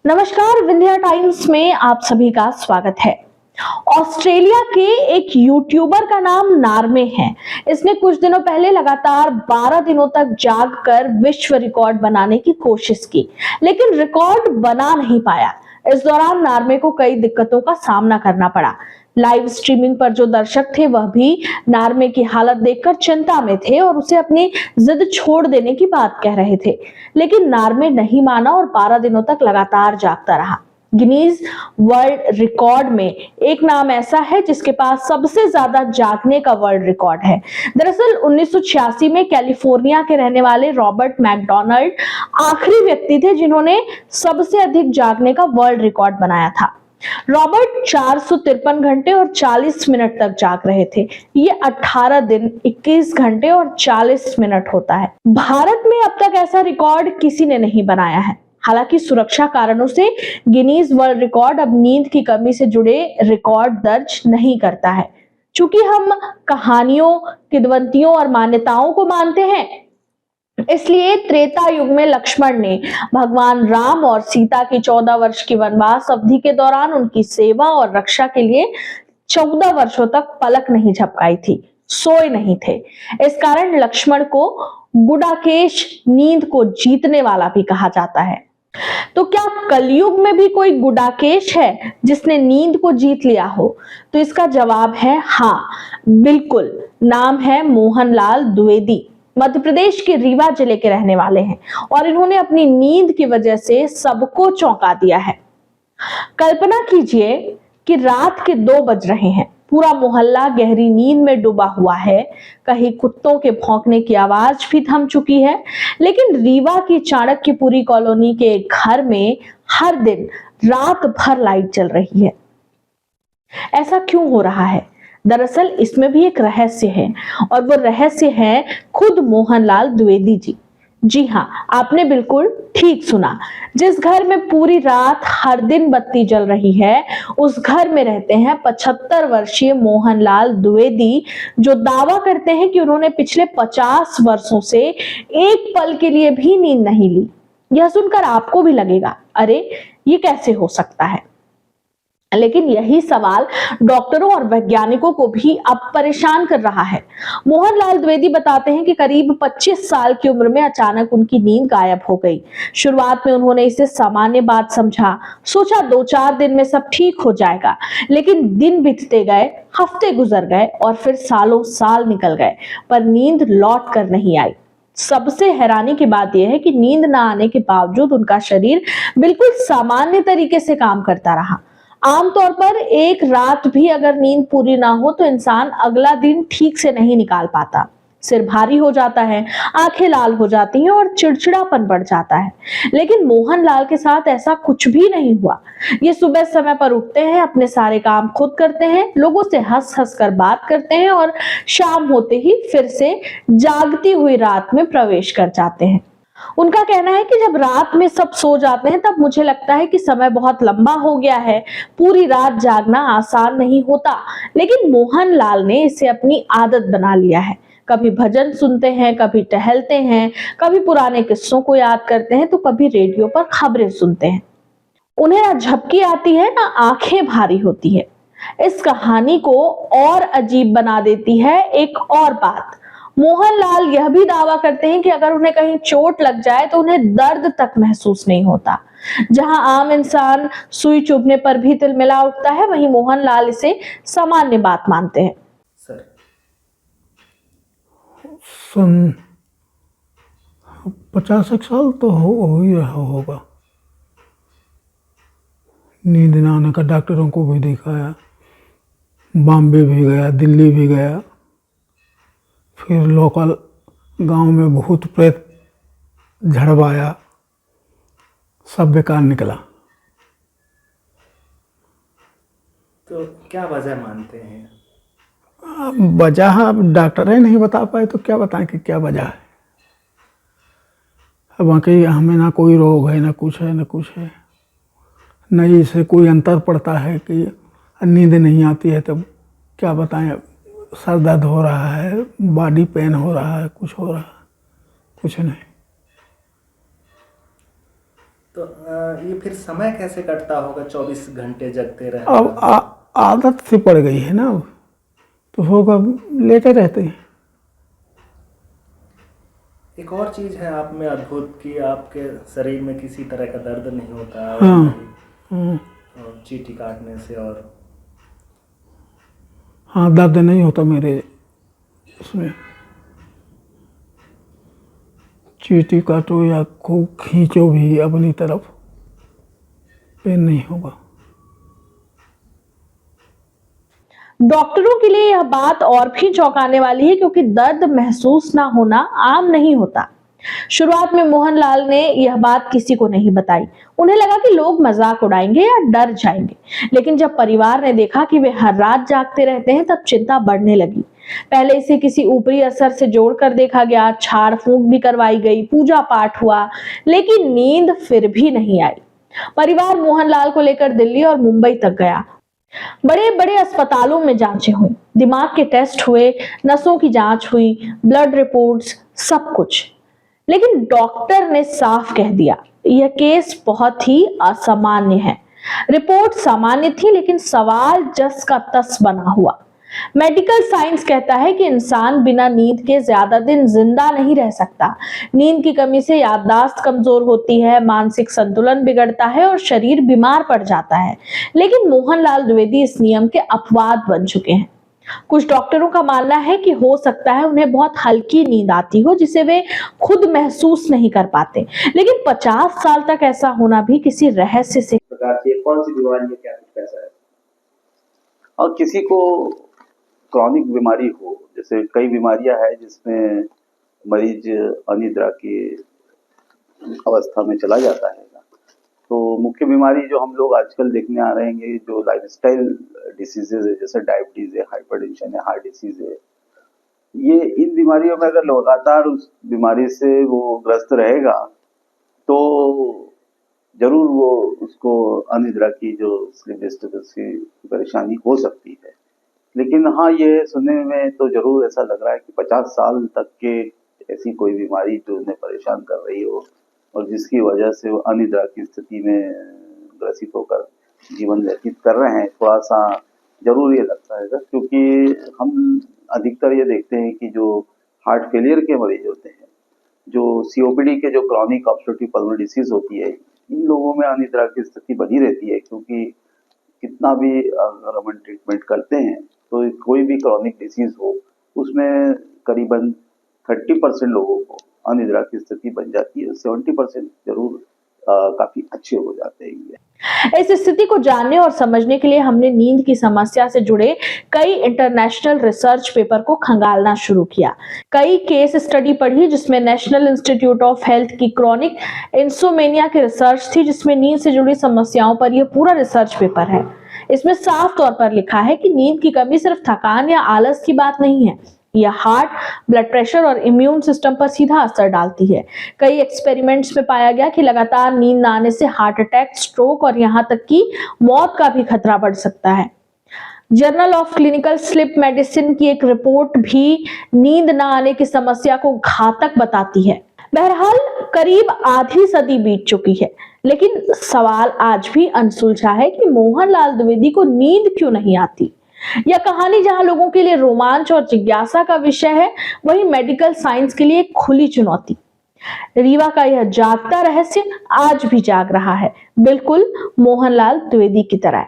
नमस्कार, विंध्या टाइम्स में आप सभी का स्वागत है। ऑस्ट्रेलिया के एक यूट्यूबर का नाम नार्मे है। इसने कुछ दिनों पहले लगातार 12 दिनों तक जागकर विश्व रिकॉर्ड बनाने की कोशिश की, लेकिन रिकॉर्ड बना नहीं पाया। इस दौरान नार्मे को कई दिक्कतों का सामना करना पड़ा। लाइव स्ट्रीमिंग पर जो दर्शक थे वह भी नार्मे की हालत देखकर चिंता में थे और उसे अपनी जिद छोड़ देने की बात कह रहे थे, लेकिन नार्मे नहीं माना और 12 दिनों तक लगातार जागता रहा। गिनीज वर्ल्ड रिकॉर्ड में एक नाम ऐसा है जिसके पास सबसे ज्यादा जागने का वर्ल्ड रिकॉर्ड है। दरअसल 1986 में कैलिफोर्निया के रहने वाले रॉबर्ट मैकडोनाल्ड आखिरी व्यक्ति थे जिन्होंने सबसे अधिक जागने का वर्ल्ड रिकॉर्ड बनाया था। रॉबर्ट 453 घंटे और 40 मिनट तक जाग रहे थे। ये 18 दिन 21 घंटे और 40 मिनट होता है। भारत में अब तक ऐसा रिकॉर्ड किसी ने नहीं बनाया है। हालांकि सुरक्षा कारणों से गिनीज वर्ल्ड रिकॉर्ड अब नींद की कमी से जुड़े रिकॉर्ड दर्ज नहीं करता है। चूंकि हम कहानियों, किंवदंतियों और मान्यताओं को मानते हैं, इसलिए त्रेता युग में लक्ष्मण ने भगवान राम और सीता की 14 वर्ष की वनवास अवधि के दौरान उनकी सेवा और रक्षा के लिए 14 वर्षों तक पलक नहीं झपकाई थी, सोए नहीं थे। इस कारण लक्ष्मण को गुडाकेश, नींद को जीतने वाला भी कहा जाता है। तो क्या कलयुग में भी कोई गुडाकेश है जिसने नींद को जीत लिया हो? तो इसका जवाब है हाँ, बिल्कुल। नाम है मोहनलाल द्विवेदी। मध्य प्रदेश के रीवा जिले के रहने वाले हैं और इन्होंने अपनी नींद की वजह से सबको चौंका दिया है। कल्पना कीजिए कि रात के 2 बज रहे हैं, पूरा मोहल्ला गहरी नींद में डूबा हुआ है, कहीं कुत्तों के भौंकने की आवाज भी थम चुकी है, लेकिन रीवा की चाणक्यपुरी कॉलोनी के एक घर में हर दिन रात भर लाइट जल रही है। ऐसा क्यों हो रहा है? दरअसल इसमें भी एक रहस्य है और वो रहस्य है खुद मोहनलाल द्विवेदी जी। जी हाँ, आपने बिल्कुल ठीक सुना। जिस घर में पूरी रात हर दिन बत्ती जल रही है, उस घर में रहते हैं 75 वर्षीय मोहनलाल द्विवेदी, जो दावा करते हैं कि उन्होंने पिछले 50 वर्षों से एक पल के लिए भी नींद नहीं ली। यह सुनकर आपको भी लगेगा, अरे ये कैसे हो सकता है? लेकिन यही सवाल डॉक्टरों और वैज्ञानिकों को भी अब परेशान कर रहा है। मोहनलाल द्विवेदी बताते हैं कि करीब 25 साल की उम्र में अचानक उनकी नींद गायब हो गई। शुरुआत में उन्होंने इसे सामान्य बात समझा, सोचा 2-4 दिन में सब ठीक हो जाएगा, लेकिन दिन बीतते गए, हफ्ते गुजर गए और फिर सालों साल निकल गए, पर नींद लौट कर नहीं आई। सबसे हैरानी की बात यह है कि नींद न आने के बावजूद उनका शरीर बिल्कुल सामान्य तरीके से काम करता रहा। आमतौर पर एक रात भी अगर नींद पूरी ना हो तो इंसान अगला दिन ठीक से नहीं निकाल पाता। सिर भारी हो जाता है, आंखें लाल हो जाती हैं और चिड़चिड़ापन बढ़ जाता है। लेकिन मोहनलाल के साथ ऐसा कुछ भी नहीं हुआ। ये सुबह समय पर उठते हैं, अपने सारे काम खुद करते हैं, लोगों से हंस हंस कर बात करते हैं और शाम होते ही फिर से जागती हुई रात में प्रवेश कर जाते हैं। उनका कहना है कि जब रात में सब सो जाते हैं तब मुझे लगता है कि समय बहुत लंबा हो गया है। पूरी रात जागना आसान नहीं होता, लेकिन मोहनलाल ने इसे अपनी आदत बना लिया है। कभी भजन सुनते हैं, कभी टहलते हैं, कभी पुराने किस्सों को याद करते हैं, तो कभी रेडियो पर खबरें सुनते हैं। उन्हें ना झपकी आती है, ना आंखें भारी होती है। इस कहानी को और अजीब बना देती है एक और बात। मोहनलाल यह भी दावा करते हैं कि अगर उन्हें कहीं चोट लग जाए तो उन्हें दर्द तक महसूस नहीं होता। जहां आम इंसान सुई चुभने पर भी तिलमिला उठता है, वहीं मोहनलाल इसे सामान्य बात मानते हैं। सर, सन 50 साल तो हो ही रहा होगा। नींद न आने का डॉक्टरों को भी दिखाया, बॉम्बे भी गया, दिल्ली भी गया, फिर लोकल गांव में भूत प्रेत झड़वाया, सब बेकार निकला। तो क्या वजह मानते हैं? वजह अब डॉक्टर ही नहीं बता पाए तो क्या बताएं कि क्या वजह है। अब बाकी हमें ना कोई रोग है, ना कुछ है, ना कुछ है, न इससे कोई अंतर पड़ता है कि नींद नहीं आती है। तब क्या बताएं, सर दर्द हो रहा है, बॉडी पेन हो रहा है, कुछ हो रहा है, कुछ नहीं। तो ये फिर समय कैसे कटता होगा, 24 घंटे जगते अब रहना? आदत से पड़ गई है ना, अब तो होगा, लेटे रहते हैं। एक और चीज है आप में अद्भुत कि आपके शरीर में किसी तरह का दर्द नहीं होता और हाँ, और चींटी काटने से और हाँ, दर्द नहीं होता मेरे उसमें। चींटी काटो या खूब खींचो भी अपनी तरफ, पेन नहीं होगा। डॉक्टरों के लिए यह बात और भी चौंकाने वाली है, क्योंकि दर्द महसूस ना होना आम नहीं होता। शुरुआत में मोहनलाल ने यह बात किसी को नहीं बताई। उन्हें लगा कि लोग मजाक उड़ाएंगे या डर जाएंगे, लेकिन जब परिवार ने देखा कि वे हर रात जागते रहते हैं, तब चिंता बढ़ने लगी। पहले इसे किसी ऊपरी असर से जोड़कर देखा गया, झाड़ फूंक भी करवाई गई, पूजा पाठ हुआ, लेकिन नींद फिर भी नहीं आई। परिवार मोहनलाल को लेकर दिल्ली और मुंबई तक गया। बड़े बड़े अस्पतालों में जांचें हुई, दिमाग के टेस्ट हुए, नसों की जांच हुई, ब्लड रिपोर्ट्स, सब कुछ। लेकिन डॉक्टर ने साफ कह दिया, यह केस बहुत ही असामान्य है। रिपोर्ट सामान्य थी, लेकिन सवाल जस का तस बना हुआ। मेडिकल साइंस कहता है कि इंसान बिना नींद के ज्यादा दिन जिंदा नहीं रह सकता। नींद की कमी से याददाश्त कमजोर होती है, मानसिक संतुलन बिगड़ता है और शरीर बीमार पड़ जाता है। लेकिन मोहनलाल द्विवेदी इस नियम के अपवाद बन चुके हैं। कुछ डॉक्टरों का मानना है कि हो सकता है उन्हें बहुत हल्की नींद आती हो, जिसे वे खुद महसूस नहीं कर पाते, लेकिन 50 साल तक ऐसा होना भी किसी रहस्य से। प्रकार की कौन सी बीमारी है, क्या कुछ कैसा है? और किसी को क्रॉनिक बीमारी हो, जैसे कई बीमारियां हैं जिसमें मरीज अनिद्रा की अवस्था में चला जाता है। तो मुख्य बीमारी जो हम लोग आजकल देखने आ रहे हैं, जो लाइफस्टाइल डिसीजेज है, जैसे डायबिटीज है, हाइपरटेंशन है, हार्ट डिसीज है, ये इन बीमारियों में अगर लगातार उस बीमारी से वो ग्रस्त रहेगा तो जरूर वो उसको अनिद्रा की जो स्लीप डिस्टर्बेंस की परेशानी हो सकती है। लेकिन हाँ, ये सुनने में तो जरूर ऐसा लग रहा है कि 50 साल तक के ऐसी कोई बीमारी जो उन्हें परेशान कर रही हो और जिसकी वजह से वो अनिद्रा की स्थिति में ग्रसित होकर जीवन व्यतीत कर रहे हैं, थोड़ा सा जरूर ये लगता है, क्योंकि हम अधिकतर ये देखते हैं कि जो हार्ट फेलियर के मरीज होते हैं, जो सीओपीडी के जो क्रॉनिक ऑब्स्ट्रक्टिव पल्मोनरी डिसीज होती है, इन लोगों में अनिद्रा की स्थिति बनी रहती है, क्योंकि कितना भी अगर हम ट्रीटमेंट करते हैं तो कोई भी क्रॉनिक डिसीज हो उसमें करीबन 30% लोगों को अनिद्रा की स्थिति बन जाती है, 70% जरूर काफी अच्छे हो जाते हैं। इस स्थिति को जानने और समझने के लिए हमने नींद की समस्या से जुड़े कई इंटरनेशनल रिसर्च पेपर को खंगालना शुरू किया। कई केस स्टडी पढ़ी जिसमें नेशनल इंस्टीट्यूट ऑफ हेल्थ की क्रॉनिक इंसोमेनिया की रिसर्च थी, जिसमें नींद से जुड़ी समस्याओं पर यह पूरा रिसर्च पेपर है। इसमें साफ तौर पर लिखा है कि नींद की कमी सिर्फ थकान या आलस की बात नहीं है, यह हार्ट, ब्लड प्रेशर और इम्यून सिस्टम पर सीधा असर डालती है। कई एक्सपेरिमेंट्स में पाया गया कि लगातार नींद न आने से हार्ट अटैक, स्ट्रोक और यहां तक कि मौत का भी खतरा बढ़ सकता है। Journal of clinical sleep medicine की एक रिपोर्ट भी नींद न आने की समस्या को घातक बताती है। बहरहाल करीब आधी सदी बीत चुकी है, लेकिन सवाल आज भी अनसुलझा है कि मोहनलाल द्विवेदी को नींद क्यों नहीं आती। यह कहानी जहां लोगों के लिए रोमांच और जिज्ञासा का विषय है, वहीं मेडिकल साइंस के लिए एक खुली चुनौती। रीवा का यह जागता रहस्य आज भी जाग रहा है, बिल्कुल मोहनलाल द्विवेदी की तरह।